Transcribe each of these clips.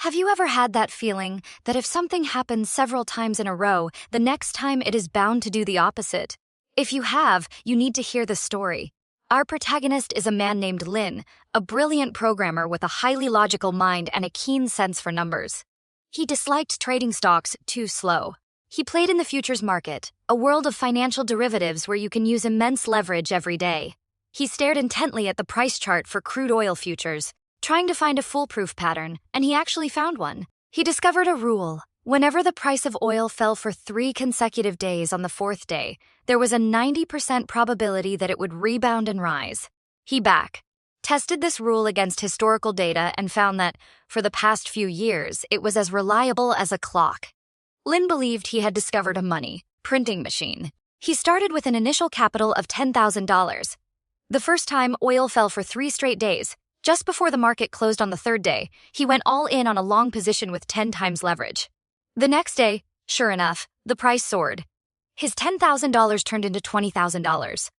Have you ever had that feeling that if something happens several times in a row, the next time it is bound to do the opposite? If you have, you need to hear the story. Our protagonist is a man named Lin, a brilliant programmer with a highly logical mind and a keen sense for numbers. He disliked trading stocks too slow. He played in the futures market, a world of financial derivatives where you can use immense leverage every day. He stared intently at the price chart for crude oil futures, trying to find a foolproof pattern, and he actually found one. He discovered a rule. Whenever the price of oil fell for 3 consecutive days on the 4th day, there was a 90% probability that it would rebound and rise. He tested this rule against historical data and found that, for the past few years, it was as reliable as a clock. Lin believed he had discovered a printing machine. He started with an initial capital of $10,000. The first time oil fell for 3 straight days, just before the market closed on the 3rd day, he went all in on a long position with 10 times leverage. The next day, sure enough, the price soared. His $10,000 turned into $20,000.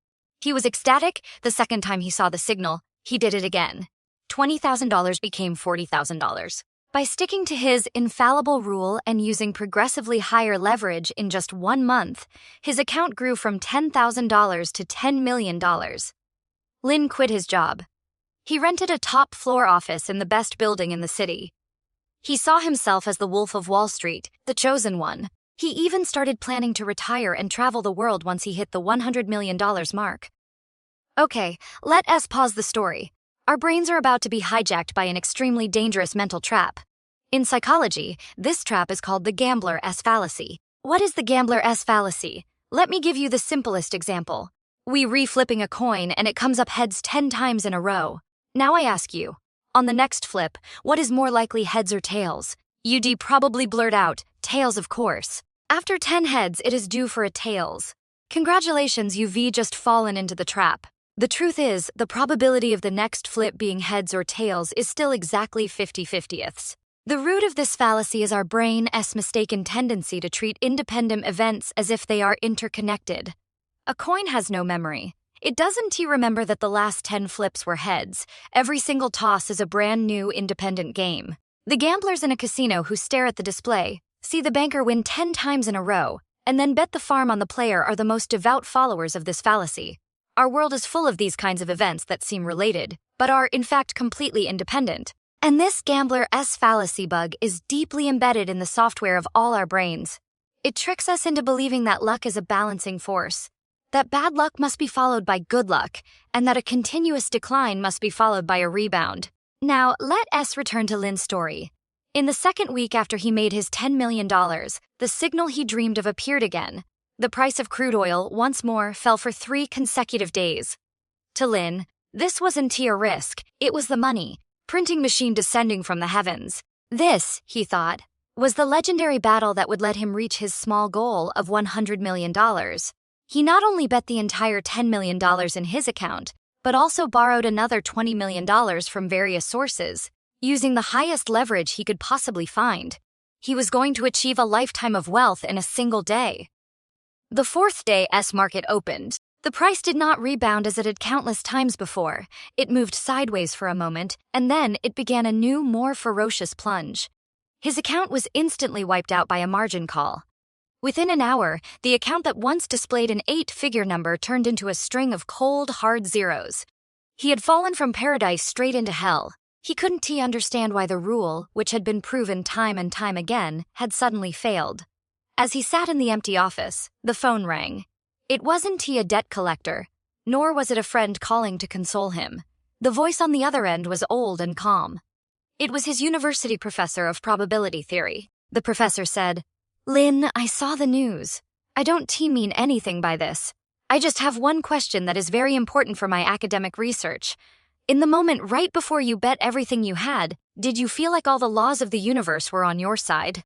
He was ecstatic the second time he saw the signal. He did it again. $20,000 became $40,000. By sticking to his infallible rule and using progressively higher leverage in just 1 month, his account grew from $10,000 to $10 million. Lin quit his job. He rented a top-floor office in the best building in the city. He saw himself as the Wolf of Wall Street, the chosen one. He even started planning to retire and travel the world once he hit the $100 million mark. Okay, let us pause the story. Our brains are about to be hijacked by an extremely dangerous mental trap. In psychology, this trap is called the GAMBLER'S FALLACY. What is the GAMBLER'S FALLACY? Let me give you the simplest example. We re-flipping a coin and it comes up heads 10 times in a row. Now I ask you, on the next flip, what is more likely, heads or tails? You'd probably blurt out, tails of course. After 10 heads, it is due for a tails. Congratulations, you've just fallen into the trap. The truth is, the probability of the next flip being heads or tails is still exactly 50/50ths. The root of this fallacy is our brain's mistaken tendency to treat independent events as if they are interconnected. A coin has no memory. It doesn't remember that the last 10 flips were heads. Every single toss is a brand new independent game. The gamblers in a casino who stare at the display, see the banker win 10 times in a row, and then bet the farm on the player are the most devout followers of this fallacy. Our world is full of these kinds of events that seem related, but are in fact completely independent. And this GAMBLER'S fallacy bug is deeply embedded in the software of all our brains. It tricks us into believing that luck is a balancing force, that bad luck must be followed by good luck, and that a continuous decline must be followed by a rebound. Now, let us return to Lin's story. In the 2nd week after he made his $10 million, the signal he dreamed of appeared again. The price of crude oil once more fell for 3 consecutive days. To Lin, this wasn't a risk, it was the printing machine descending from the heavens. This, he thought, was the legendary battle that would let him reach his small goal of $100 million. He not only bet the entire $10 million in his account, but also borrowed another $20 million from various sources, using the highest leverage he could possibly find. He was going to achieve a lifetime of wealth in a single day. The 4th day's market opened. The price did not rebound as it had countless times before. It moved sideways for a moment, and then it began a new, more ferocious plunge. His account was instantly wiped out by a margin call. Within an hour, the account that once displayed an 8-figure number turned into a string of cold, hard zeros. He had fallen from paradise straight into hell. He couldn't understand why the rule, which had been proven time and time again, had suddenly failed. As he sat in the empty office, the phone rang. It wasn't a debt collector, nor was it a friend calling to console him. The voice on the other end was old and calm. It was his university professor of probability theory. The professor said, "Lin, I saw the news. I don't mean anything by this. I just have one question that is very important for my academic research. In the moment right before you bet everything you had, did you feel like all the laws of the universe were on your side?"